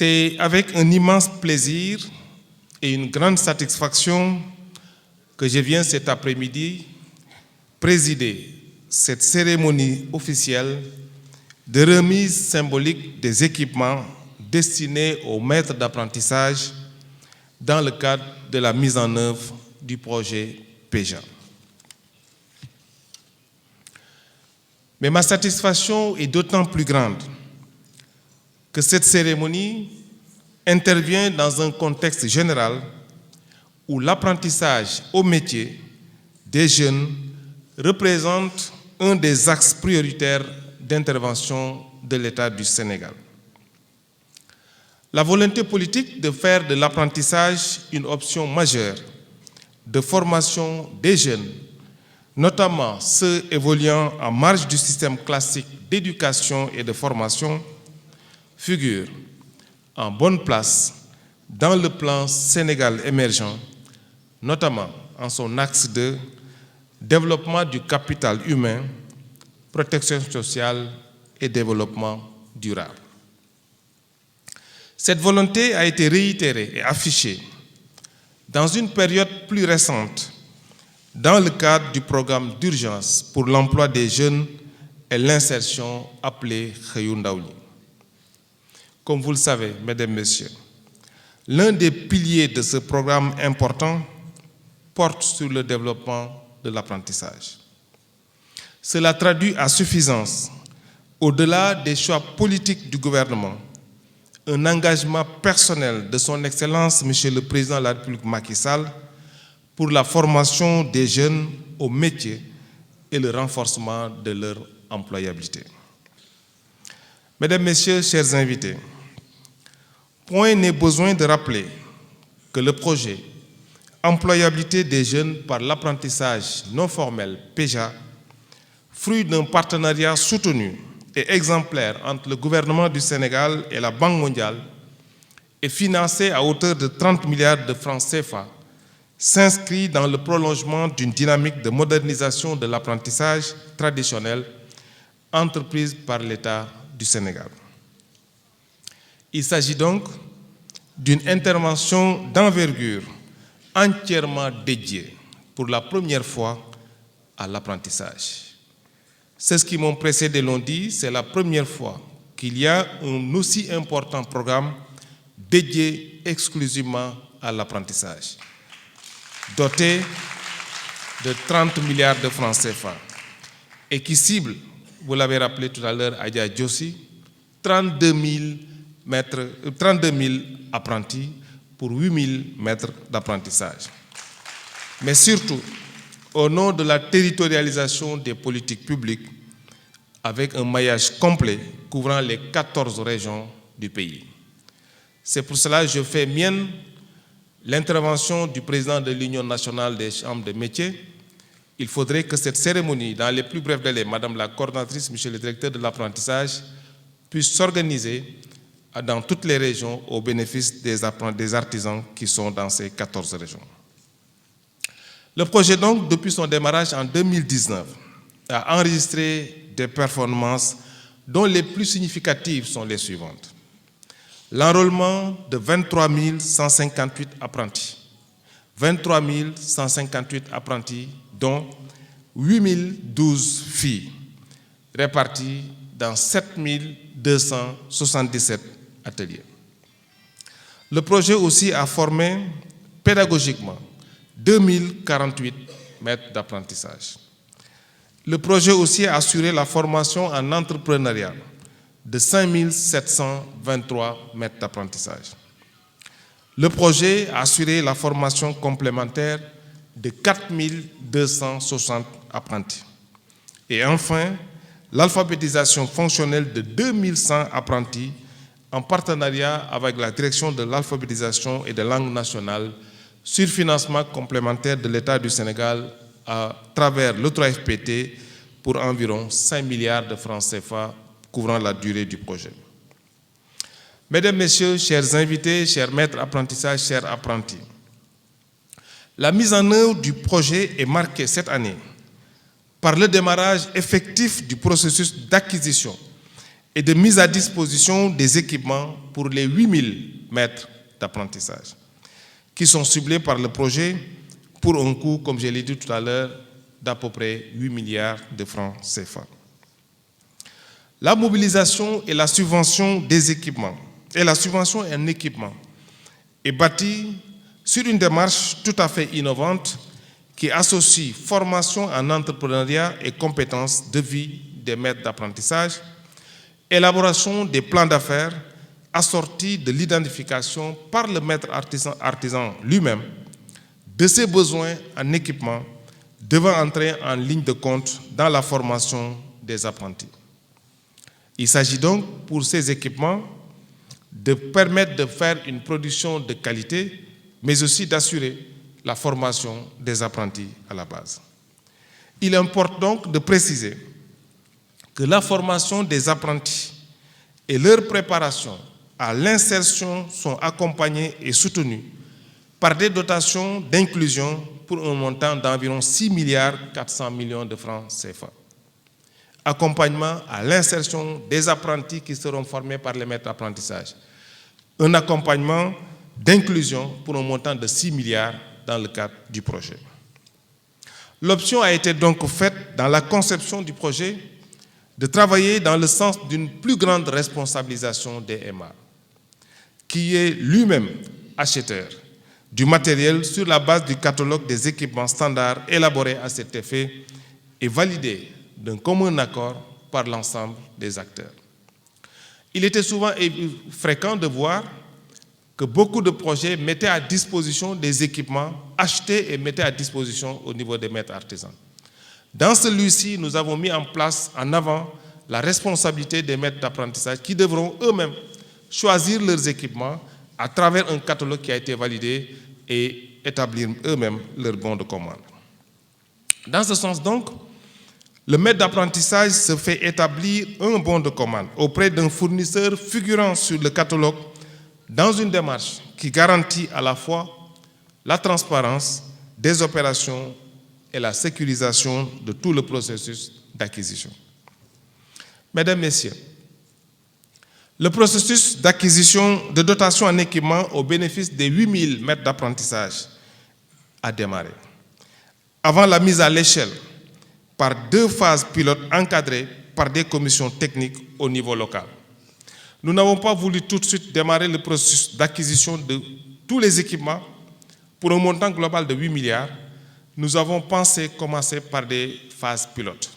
C'est avec un immense plaisir et une grande satisfaction que je viens cet après-midi présider cette cérémonie officielle de remise symbolique des équipements destinés aux maîtres d'apprentissage dans le cadre de la mise en œuvre du projet PEJA. Mais ma satisfaction est d'autant plus grande que cette cérémonie intervient dans un contexte général où l'apprentissage au métier des jeunes représente un des axes prioritaires d'intervention de l'État du Sénégal. La volonté politique de faire de l'apprentissage une option majeure de formation des jeunes, notamment ceux évoluant en marge du système classique d'éducation et de formation, figure en bonne place dans le plan Sénégal émergent, notamment en son axe de développement du capital humain, protection sociale et développement durable. Cette volonté a été réitérée et affichée dans une période plus récente dans le cadre du programme d'urgence pour l'emploi des jeunes et l'insertion appelé Xëyu Ndaw ñi. Comme vous le savez, mesdames, messieurs, l'un des piliers de ce programme important porte sur le développement de l'apprentissage. Cela traduit à suffisance, au-delà des choix politiques du gouvernement, un engagement personnel de son Excellence, Monsieur le Président de la République Macky Sall, pour la formation des jeunes au métier et le renforcement de leur employabilité. Mesdames, Messieurs, chers invités, point n'est besoin de rappeler que le projet Employabilité des jeunes par l'apprentissage non formel, PEJA, fruit d'un partenariat soutenu et exemplaire entre le gouvernement du Sénégal et la Banque mondiale, et financé à hauteur de 30 milliards de francs CFA, s'inscrit dans le prolongement d'une dynamique de modernisation de l'apprentissage traditionnel entreprise par l'État du Sénégal. Il s'agit donc d'une intervention d'envergure entièrement dédiée pour la première fois à l'apprentissage. C'est ce qui m'ont précédé l'ont dit, c'est la première fois qu'il y a un aussi important programme dédié exclusivement à l'apprentissage, doté de 30 milliards de francs CFA et qui cible, vous l'avez rappelé tout à l'heure, Adja Diossi, 32 000 apprentis pour 8 000 maîtres d'apprentissage. Mais surtout, au nom de la territorialisation des politiques publiques, avec un maillage complet couvrant les 14 régions du pays. C'est pour cela que je fais mienne l'intervention du président de l'Union nationale des chambres de métiers. Il faudrait que cette cérémonie, dans les plus brefs délais, Madame la coordonnatrice, Monsieur le directeur de l'apprentissage, puisse s'organiser dans toutes les régions au bénéfice des artisans qui sont dans ces 14 régions. Le projet, donc, depuis son démarrage en 2019, a enregistré des performances dont les plus significatives sont les suivantes. L'enrôlement de 23 158 apprentis. 23 158 apprentis, dont 8 012 filles, réparties dans 7 277 ateliers. Le projet aussi a formé pédagogiquement 2048 maîtres d'apprentissage. Le projet aussi a assuré la formation en entrepreneuriat de 5 723 maîtres d'apprentissage. Le projet a assuré la formation complémentaire de 4 260 apprentis. Et enfin, l'alphabétisation fonctionnelle de 2100 apprentis en partenariat avec la direction de l'alphabétisation et des langues nationales sur financement complémentaire de l'État du Sénégal à travers l'e3FPT pour environ 5 milliards de francs CFA couvrant la durée du projet. Mesdames, Messieurs, chers invités, chers maîtres d'apprentissage, chers apprentis, la mise en œuvre du projet est marquée cette année par le démarrage effectif du processus d'acquisition et de mise à disposition des équipements pour les 8000 maîtres d'apprentissage, qui sont ciblés par le projet pour un coût, comme je l'ai dit tout à l'heure, d'à peu près 8 milliards de francs CFA. La mobilisation et la subvention des équipements, et la subvention en équipement, est bâtie sur une démarche tout à fait innovante qui associe formation en entrepreneuriat et compétences de vie des maîtres d'apprentissage, élaboration des plans d'affaires assortis de l'identification par le maître artisan lui-même de ses besoins en équipement devant entrer en ligne de compte dans la formation des apprentis. Il s'agit donc pour ces équipements de permettre de faire une production de qualité, mais aussi d'assurer la formation des apprentis à la base. Il importe donc de préciser que la formation des apprentis et leur préparation à l'insertion sont accompagnées et soutenues par des dotations d'inclusion pour un montant d'environ 6 milliards 400 millions de francs CFA. Accompagnement à l'insertion des apprentis qui seront formés par les maîtres d'apprentissage. Un accompagnement d'inclusion pour un montant de 6 milliards dans le cadre du projet. L'option a été donc faite dans la conception du projet de travailler dans le sens d'une plus grande responsabilisation des MA, qui est lui-même acheteur du matériel sur la base du catalogue des équipements standards élaborés à cet effet et validé d'un commun accord par l'ensemble des acteurs. Il était souvent fréquent de voir que beaucoup de projets mettaient à disposition des équipements achetés et mettaient à disposition au niveau des maîtres artisans. Dans celui-ci, nous avons mis en place en avant la responsabilité des maîtres d'apprentissage qui devront eux-mêmes choisir leurs équipements à travers un catalogue qui a été validé et établir eux-mêmes leur bon de commande. Dans ce sens donc, le maître d'apprentissage se fait établir un bon de commande auprès d'un fournisseur figurant sur le catalogue dans une démarche qui garantit à la fois la transparence des opérations et la sécurisation de tout le processus d'acquisition. Mesdames, Messieurs, le processus d'acquisition de dotation en équipement au bénéfice des 8000 maîtres d'apprentissage a démarré. Avant la mise à l'échelle par 2 phases pilotes encadrées par des commissions techniques au niveau local. Nous n'avons pas voulu tout de suite démarrer le processus d'acquisition de tous les équipements pour un montant global de 8 milliards. Nous avons pensé commencer par des phases pilotes.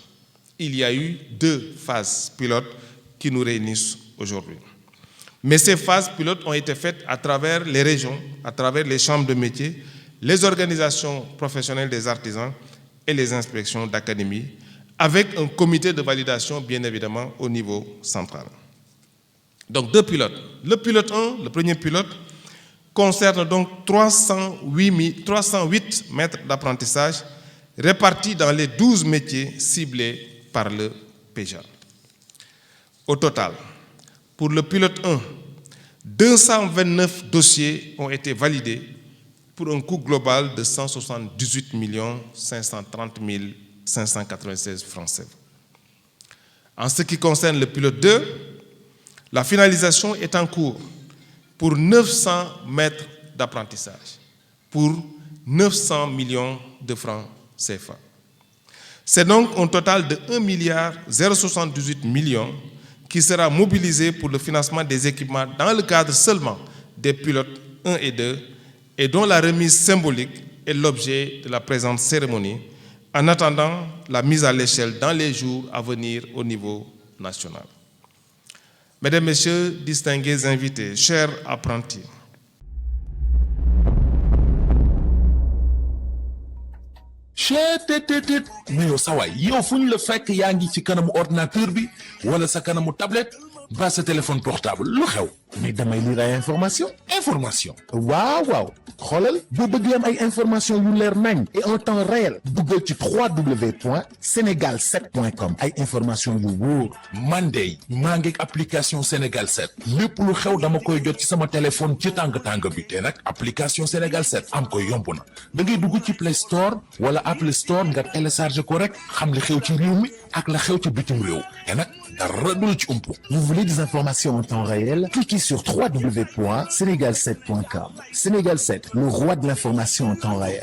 Il y a eu 2 phases pilotes qui nous réunissent aujourd'hui. Mais ces phases pilotes ont été faites à travers les régions, à travers les chambres de métiers, les organisations professionnelles des artisans et les inspections d'académie, avec un comité de validation, bien évidemment, au niveau central. Donc 2 pilotes. Le pilote 1, le premier pilote, concerne donc 308 maîtres d'apprentissage répartis dans les 12 métiers ciblés par le PEJA. Au total, pour le pilote 1, 229 dossiers ont été validés pour un coût global de 178 530 596 francs CFA. En ce qui concerne le pilote 2, la finalisation est en cours pour 900 maîtres d'apprentissage, pour 900 millions de francs CFA. C'est donc un total de 1 milliard 078 millions qui sera mobilisé pour le financement des équipements dans le cadre seulement des pilotes 1 et 2 et dont la remise symbolique est l'objet de la présente cérémonie en attendant la mise à l'échelle dans les jours à venir au niveau national. Mesdames, Messieurs, distingués invités, chers apprentis, mais yow sa waay yow fu ñu la fekk yaa ngi ci kanamu ordinateur bi wala sa kanamu tablette ba sa téléphone portable lu xew mais damay lire ay information waaw xoolal boo bëgg am ay information yu leer nañ et en temps réel duggal ci www.senegal7.com ay information yu wóor. man de maa ngi application Sénégal 7 lépp lu xew dama koy jot ci sama téléphone ci tàng bi te nag application Sénégal 7 am ko yomb na da ngay dugg ci Play Store wala Apple Store nga télécharge ko rek xam li xew ci réew mi ak la xew ci bitim réew te nag dara du la ci umpu. Vous voulez des informations en temps réel? Cliquez sur www.senegal7.com. Sénégal 7, le roi de l'information en temps réel.